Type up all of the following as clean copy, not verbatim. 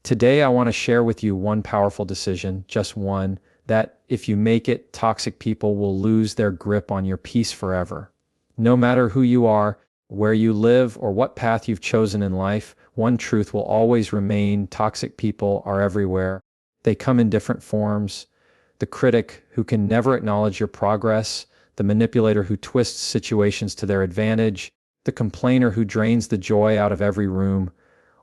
Today, I want to share with you one powerful decision, just one, that if you make it, toxic people will lose their grip on your peace forever. No matter who you are, where you live, or what path you've chosen in life, one truth will always remain: toxic people are everywhere. They come in different forms. The critic who can never acknowledge your progress, the manipulator who twists situations to their advantage, the complainer who drains the joy out of every room,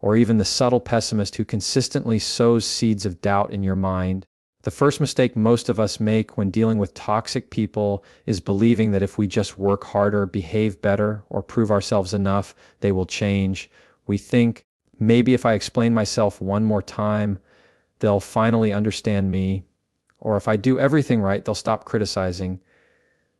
or even the subtle pessimist who consistently sows seeds of doubt in your mind. The first mistake most of us make when dealing with toxic people is believing that if we just work harder, behave better, or prove ourselves enough, they will change. We think, maybe if I explain myself one more time, they'll finally understand me. Or if I do everything right, they'll stop criticizing.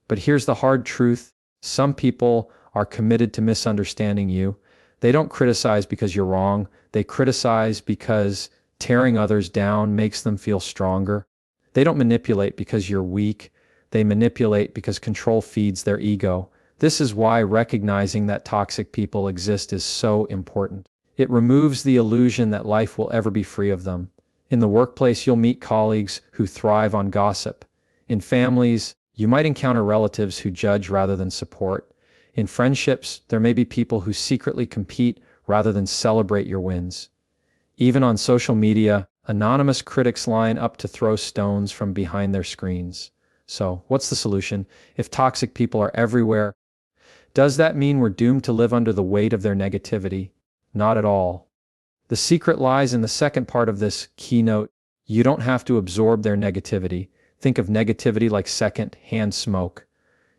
But here's the hard truth. Some people are committed to misunderstanding you. They don't criticize because you're wrong. They criticize because tearing others down makes them feel stronger. They don't manipulate because you're weak. They manipulate because control feeds their ego. This is why recognizing that toxic people exist is so important. It removes the illusion that life will ever be free of them. In the workplace, you'll meet colleagues who thrive on gossip. In families, you might encounter relatives who judge rather than support. In friendships, there may be people who secretly compete rather than celebrate your wins. Even on social media, anonymous critics line up to throw stones from behind their screens. So, what's the solution? If toxic people are everywhere, does that mean we're doomed to live under the weight of their negativity? Not at all. The secret lies in the second part of this keynote. You don't have to absorb their negativity. Think of negativity like second-hand smoke.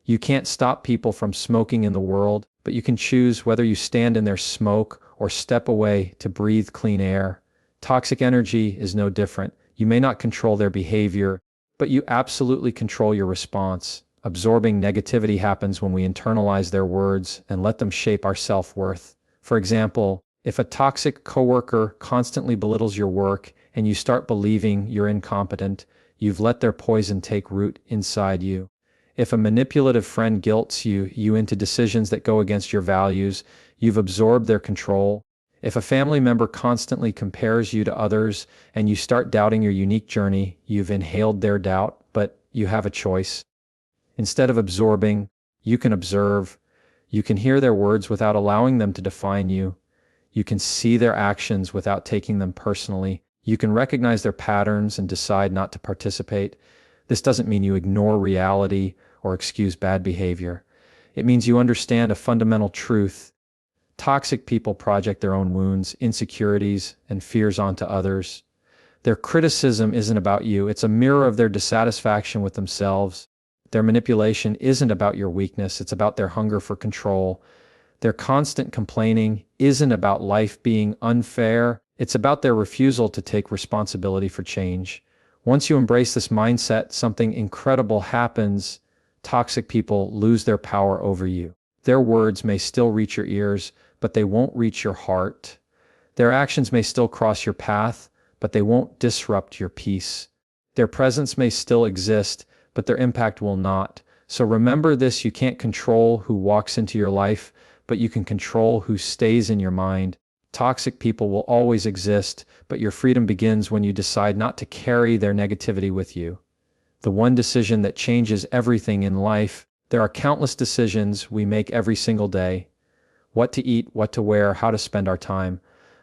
You can't stop people from smoking in the world, but you can choose whether you stand in their smoke or step away to breathe clean air. Toxic energy is no different. You may not control their behavior, but you absolutely control your response. Absorbing negativity happens when we internalize their words and let them shape our self-worth. For example, if a toxic coworker constantly belittles your work and you start believing you're incompetent, you've let their poison take root inside you. If a manipulative friend guilts you into decisions that go against your values, you've absorbed their control. If a family member constantly compares you to others and you start doubting your unique journey, you've inhaled their doubt, but you have a choice. Instead of absorbing, you can observe. You can hear their words without allowing them to define you. You can see their actions without taking them personally. You can recognize their patterns and decide not to participate. This doesn't mean you ignore reality or excuse bad behavior. It means you understand a fundamental truth. Toxic people project their own wounds, insecurities, and fears onto others. Their criticism isn't about you. It's a mirror of their dissatisfaction with themselves. Their manipulation isn't about your weakness. It's about their hunger for control. Their constant complaining isn't about life being unfair. It's about their refusal to take responsibility for change. Once you embrace this mindset, something incredible happens. Toxic people lose their power over you. Their words may still reach your ears, but they won't reach your heart. Their actions may still cross your path, but they won't disrupt your peace. Their presence may still exist, but their impact will not. So remember this: you can't control who walks into your life, but you can control who stays in your mind. Toxic people will always exist, but your freedom begins when you decide not to carry their negativity with you. The one decision that changes everything in life. There are countless decisions we make every single day. What to eat, what to wear, how to spend our time.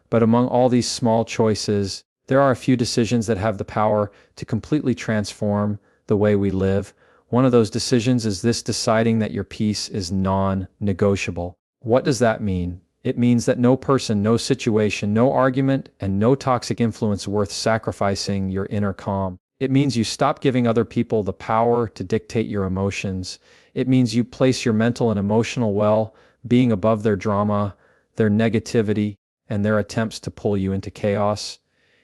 But among all these small choices, there are a few decisions that have the power to completely transform the way we live. One of those decisions is this: deciding that your peace is non-negotiable. What does that mean? It means that no person, no situation, no argument, and no toxic influence worth sacrificing your inner calm. It means you stop giving other people the power to dictate your emotions. It means you place your mental and emotional well-being above their drama, their negativity, and their attempts to pull you into chaos.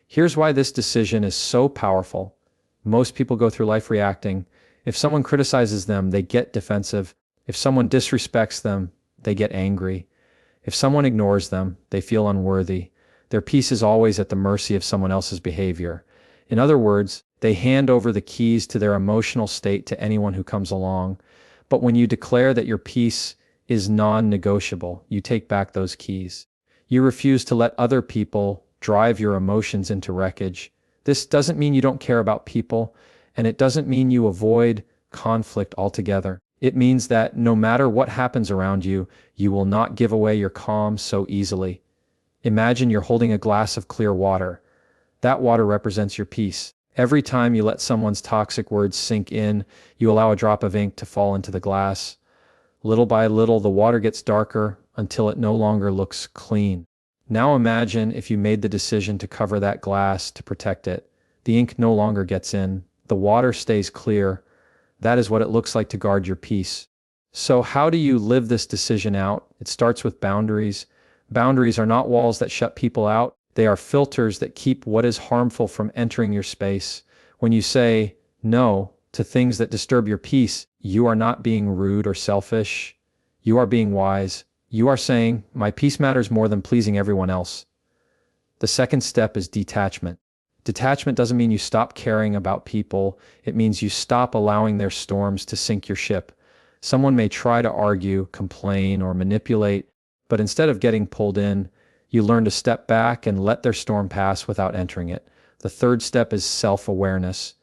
Here's why this decision is so powerful. Most people go through life reacting. If someone criticizes them, they get defensive. If someone disrespects them, they get angry. If someone ignores them, they feel unworthy. Their peace is always at the mercy of someone else's behavior. In other words, they hand over the keys to their emotional state to anyone who comes along. But when you declare that your peace is non-negotiable, you take back those keys. You refuse to let other people drive your emotions into wreckage. This doesn't mean you don't care about people, and it doesn't mean you avoid conflict altogether. It means that no matter what happens around you, you will not give away your calm so easily. Imagine you're holding a glass of clear water. That water represents your peace. Every time you let someone's toxic words sink in, you allow a drop of ink to fall into the glass. Little by little, the water gets darker until it no longer looks clean. Now imagine if you made the decision to cover that glass to protect it. The ink no longer gets in. The water stays clear. That is what it looks like to guard your peace. So how do you live this decision out? It starts with boundaries. Boundaries are not walls that shut people out. They are filters that keep what is harmful from entering your space. When you say no to things that disturb your peace, you are not being rude or selfish. You are being wise. You are saying, my peace matters more than pleasing everyone else. The second step is detachment. Detachment doesn't mean you stop caring about people. It means you stop allowing their storms to sink your ship. Someone may try to argue, complain, or manipulate, but instead of getting pulled in, you learn to step back and let their storm pass without entering it. The third step is self-awareness.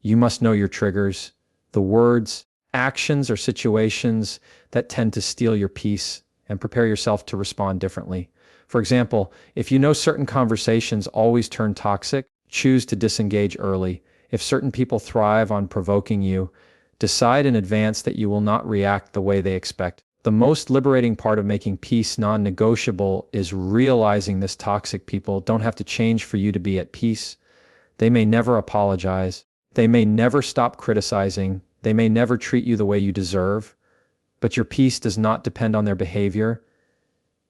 You must know your triggers, the words, actions, or situations that tend to steal your peace, and prepare yourself to respond differently. For example, if you know certain conversations always turn toxic, choose to disengage early. If certain people thrive on provoking you, decide in advance that you will not react the way they expect. The most liberating part of making peace non-negotiable is realizing this toxic people don't have to change for you to be at peace. They may never apologize. They may never stop criticizing. They may never treat you the way you deserve. But your peace does not depend on their behavior.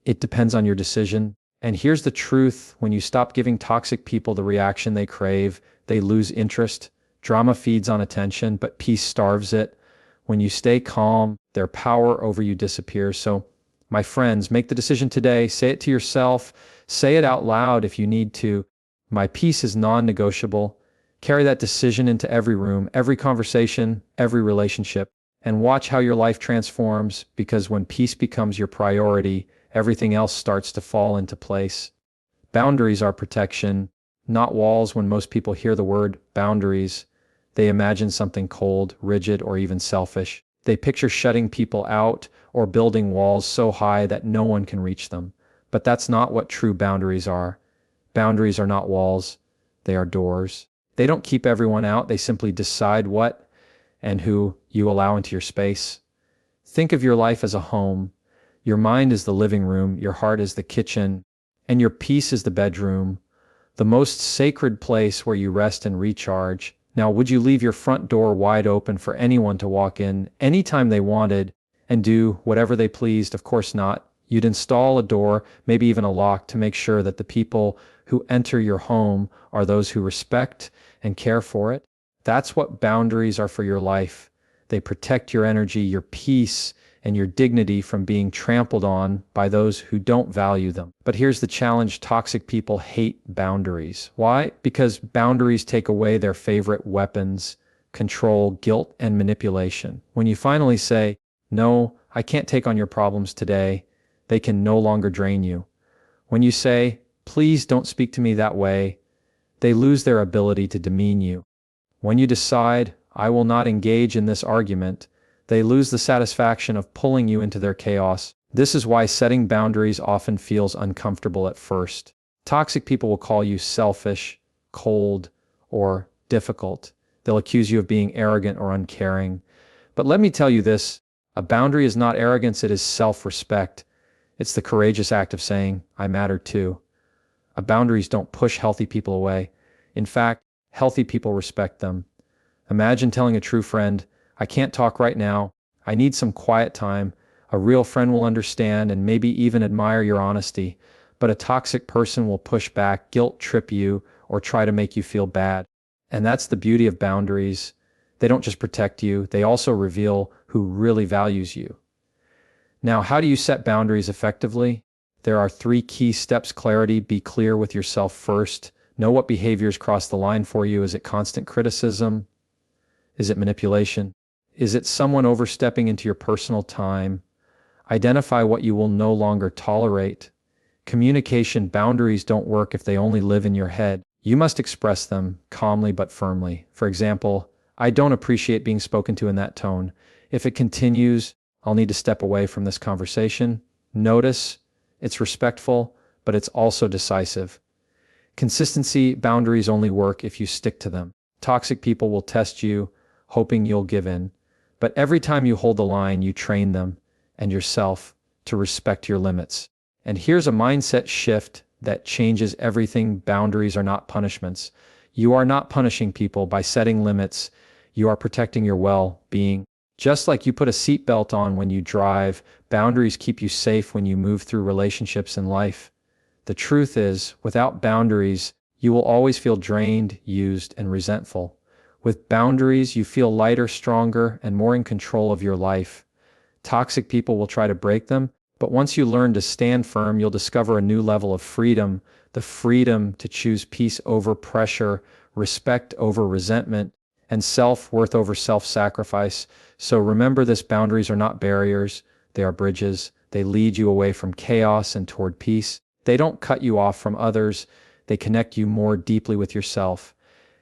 It depends on your decision. And here's the truth. When you stop giving toxic people the reaction they crave, they lose interest. Drama feeds on attention, but peace starves it. When you stay calm, their power over you disappears. So, my friends, make the decision today. Say it to yourself. Say it out loud if you need to. My peace is non-negotiable. Carry that decision into every room, every conversation, every relationship, and watch how your life transforms, because when peace becomes your priority, everything else starts to fall into place. Boundaries are protection, not walls. When most people hear the word boundaries, they imagine something cold, rigid, or even selfish. They picture shutting people out or building walls so high that no one can reach them. But that's not what true boundaries are. Boundaries are not walls. They are doors. They don't keep everyone out. They simply decide what and who you allow into your space. Think of your life as a home. Your mind is the living room, your heart is the kitchen, and your peace is the bedroom, the most sacred place where you rest and recharge. Now, would you leave your front door wide open for anyone to walk in anytime they wanted and do whatever they pleased? Of course not. You'd install a door, maybe even a lock, to make sure that the people who enter your home are those who respect and care for it. That's what boundaries are for your life. They protect your energy, your peace, and your dignity from being trampled on by those who don't value them. But here's the challenge. Toxic people hate boundaries. Why? Because boundaries take away their favorite weapons: control, guilt, and manipulation. When you finally say, no, I can't take on your problems today, they can no longer drain you. When you say, please don't speak to me that way, they lose their ability to demean you. When you decide, I will not engage in this argument, they lose the satisfaction of pulling you into their chaos. This is why setting boundaries often feels uncomfortable at first. Toxic people will call you selfish, cold, or difficult. They'll accuse you of being arrogant or uncaring. But let me tell you this, a boundary is not arrogance, it is self-respect. It's the courageous act of saying, I matter too. Boundaries don't push healthy people away. In fact, healthy people respect them. Imagine telling a true friend, I can't talk right now. I need some quiet time. A real friend will understand and maybe even admire your honesty. But a toxic person will push back, guilt trip you, or try to make you feel bad. And that's the beauty of boundaries. They don't just protect you, they also reveal who really values you. Now, how do you set boundaries effectively? There are 3 key steps. Clarity. Be clear with yourself first. Know what behaviors cross the line for you. Is it constant criticism? Is it manipulation? Is it someone overstepping into your personal time? Identify what you will no longer tolerate. Communication boundaries don't work if they only live in your head. You must express them calmly but firmly. For example, I don't appreciate being spoken to in that tone. If it continues, I'll need to step away from this conversation. Notice it's respectful, but it's also decisive. Consistency boundaries only work if you stick to them. Toxic people will test you, hoping you'll give in. But every time you hold the line, you train them and yourself to respect your limits. And here's a mindset shift that changes everything. Boundaries are not punishments. You are not punishing people by setting limits. You are protecting your well-being. Just like you put a seatbelt on when you drive, boundaries keep you safe when you move through relationships in life. The truth is, without boundaries, you will always feel drained, used, and resentful. With boundaries, you feel lighter, stronger, and more in control of your life. Toxic people will try to break them, but once you learn to stand firm, you'll discover a new level of freedom, the freedom to choose peace over pressure, respect over resentment, and self-worth over self-sacrifice. So remember this, boundaries are not barriers, they are bridges. They lead you away from chaos and toward peace. They don't cut you off from others, they connect you more deeply with yourself.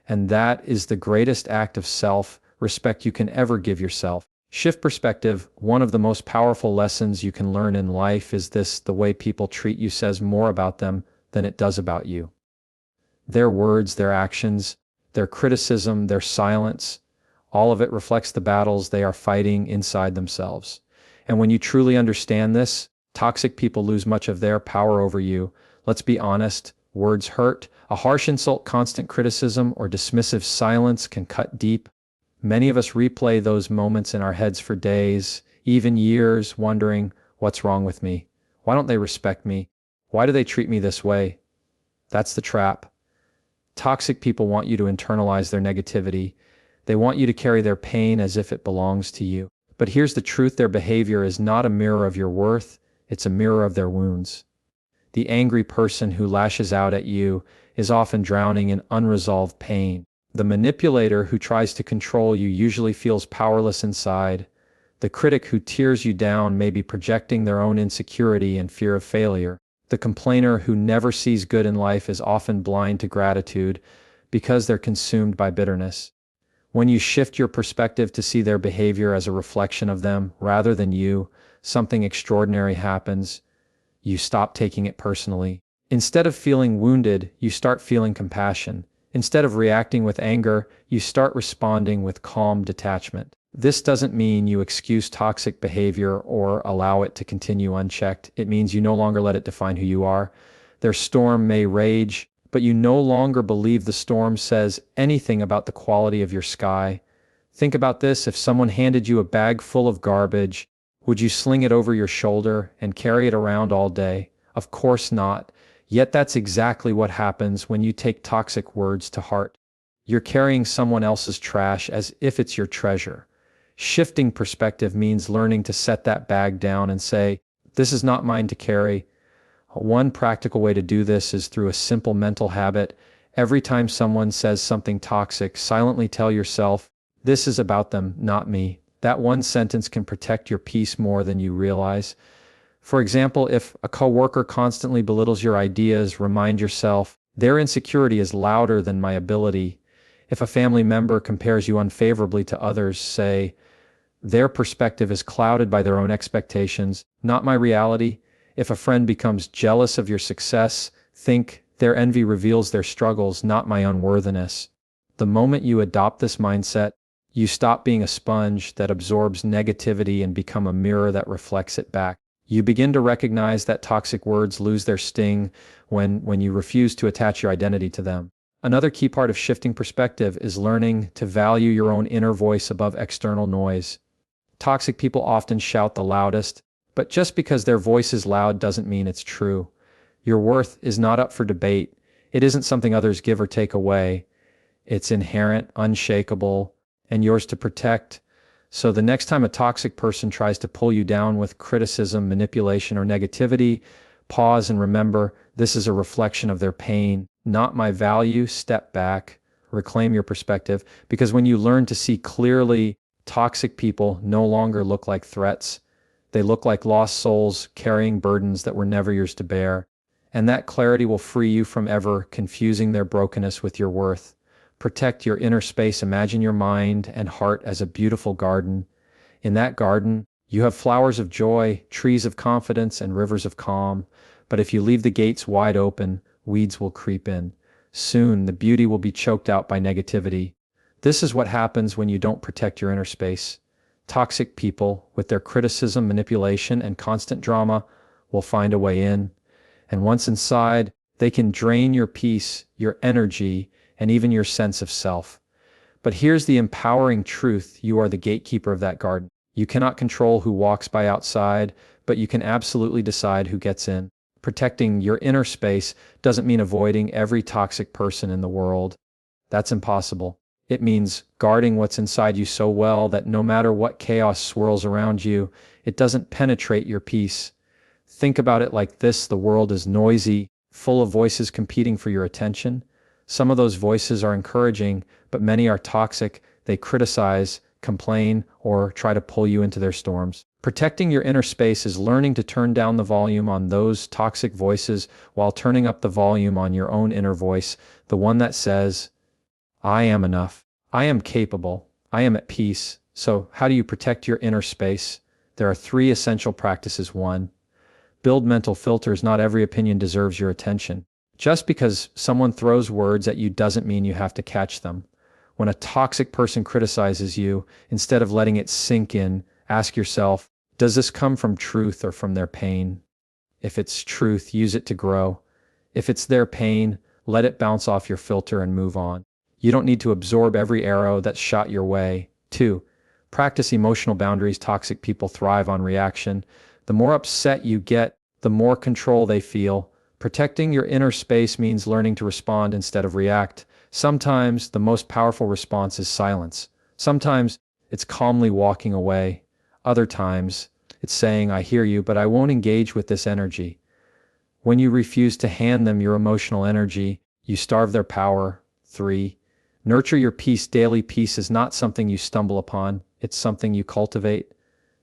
And that is the greatest act of self-respect you can ever give yourself. Shift perspective. One of the most powerful lessons you can learn in life is this: the way people treat you says more about them than it does about you. Their words, their actions, their criticism, their silence, all of it reflects the battles they are fighting inside themselves. And when you truly understand this, toxic people lose much of their power over you. Let's be honest, words hurt. A harsh insult, constant criticism, or dismissive silence can cut deep. Many of us replay those moments in our heads for days, even years, wondering, what's wrong with me? Why don't they respect me? Why do they treat me this way? That's the trap. Toxic people want you to internalize their negativity. They want you to carry their pain as if it belongs to you. But here's the truth: their behavior is not a mirror of your worth, it's a mirror of their wounds. The angry person who lashes out at you is often drowning in unresolved pain. The manipulator who tries to control you usually feels powerless inside. The critic who tears you down may be projecting their own insecurity and fear of failure. The complainer who never sees good in life is often blind to gratitude because they're consumed by bitterness. When you shift your perspective to see their behavior as a reflection of them rather than you, something extraordinary happens. You stop taking it personally. Instead of feeling wounded, you start feeling compassion. Instead of reacting with anger, you start responding with calm detachment. This doesn't mean you excuse toxic behavior or allow it to continue unchecked. It means you no longer let it define who you are. Their storm may rage, but you no longer believe the storm says anything about the quality of your sky. Think about this: if someone handed you a bag full of garbage, would you sling it over your shoulder and carry it around all day? Of course not. Yet that's exactly what happens when you take toxic words to heart. You're carrying someone else's trash as if it's your treasure. Shifting perspective means learning to set that bag down and say, this is not mine to carry. One practical way to do this is through a simple mental habit. Every time someone says something toxic, silently tell yourself, this is about them, not me. That one sentence can protect your peace more than you realize. For example, if a coworker constantly belittles your ideas, remind yourself, their insecurity is louder than my ability. If a family member compares you unfavorably to others, say, their perspective is clouded by their own expectations, not my reality. If a friend becomes jealous of your success, think, their envy reveals their struggles, not my unworthiness. The moment you adopt this mindset, you stop being a sponge that absorbs negativity and become a mirror that reflects it back. You begin to recognize that toxic words lose their sting when you refuse to attach your identity to them. Another key part of shifting perspective is learning to value your own inner voice above external noise. Toxic people often shout the loudest, but just because their voice is loud doesn't mean it's true. Your worth is not up for debate. It isn't something others give or take away. It's inherent, unshakable, and yours to protect. So the next time a toxic person tries to pull you down with criticism, manipulation, or negativity, pause and remember, this is a reflection of their pain, not my value. Step back, reclaim your perspective, because when you learn to see clearly, toxic people no longer look like threats. They look like lost souls carrying burdens that were never yours to bear. And that clarity will free you from ever confusing their brokenness with your worth. Protect your inner space. Imagine your mind and heart as a beautiful garden. In that garden, you have flowers of joy, trees of confidence, and rivers of calm. But if you leave the gates wide open, weeds will creep in. Soon, the beauty will be choked out by negativity. This is what happens when you don't protect your inner space. Toxic people, with their criticism, manipulation, and constant drama, will find a way in. And once inside, they can drain your peace, your energy, and even your sense of self. But here's the empowering truth: you are the gatekeeper of that garden. You cannot control who walks by outside, but you can absolutely decide who gets in. Protecting your inner space doesn't mean avoiding every toxic person in the world. That's impossible. It means guarding what's inside you so well that no matter what chaos swirls around you, it doesn't penetrate your peace. Think about it like this: the world is noisy, full of voices competing for your attention. Some of those voices are encouraging, but many are toxic. They criticize, complain, or try to pull you into their storms. Protecting your inner space is learning to turn down the volume on those toxic voices while turning up the volume on your own inner voice, the one that says, I am enough, I am capable, I am at peace. So how do you protect your inner space? There are 3 essential practices. 1. Build mental filters. Not every opinion deserves your attention. Just because someone throws words at you doesn't mean you have to catch them. When a toxic person criticizes you, instead of letting it sink in, ask yourself, does this come from truth or from their pain? If it's truth, use it to grow. If it's their pain, let it bounce off your filter and move on. You don't need to absorb every arrow that's shot your way. 2. Practice emotional boundaries. Toxic people thrive on reaction. The more upset you get, the more control they feel. Protecting your inner space means learning to respond instead of react. Sometimes the most powerful response is silence. Sometimes it's calmly walking away. Other times it's saying, I hear you, but I won't engage with this energy. When you refuse to hand them your emotional energy, you starve their power. 3. Nurture your peace daily. Peace is not something you stumble upon. It's something you cultivate.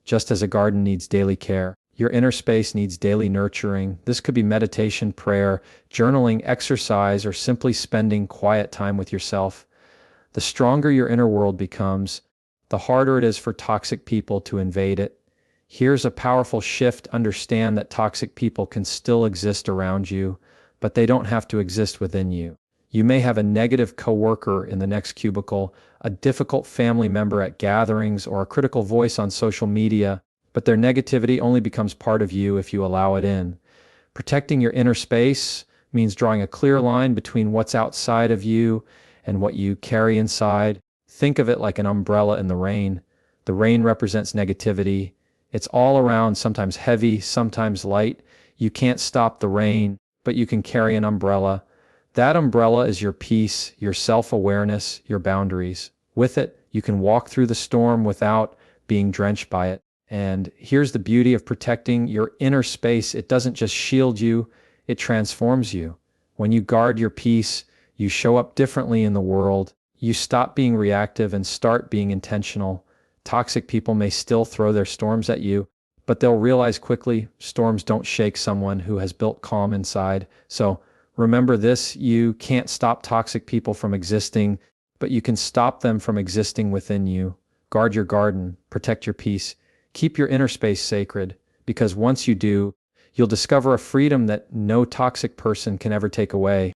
Just as a garden needs daily care, your inner space needs daily nurturing. This could be meditation, prayer, journaling, exercise, or simply spending quiet time with yourself. The stronger your inner world becomes, the harder it is for toxic people to invade it. Here's a powerful shift. Understand that toxic people can still exist around you, but they don't have to exist within you. You may have a negative coworker in the next cubicle, a difficult family member at gatherings, or a critical voice on social media, but their negativity only becomes part of you if you allow it in. Protecting your inner space means drawing a clear line between what's outside of you and what you carry inside. Think of it like an umbrella in the rain. The rain represents negativity. It's all around, sometimes heavy, sometimes light. You can't stop the rain, but you can carry an umbrella. That umbrella is your peace, your self-awareness, your boundaries. With it, you can walk through the storm without being drenched by it. And here's the beauty of protecting your inner space. It doesn't just shield you, it transforms you. When you guard your peace, you show up differently in the world. You stop being reactive and start being intentional. Toxic people may still throw their storms at you, but they'll realize quickly storms don't shake someone who has built calm inside. So remember this: you can't stop toxic people from existing, but you can stop them from existing within you. Guard your garden, protect your peace, keep your inner space sacred, because once you do, you'll discover a freedom that no toxic person can ever take away.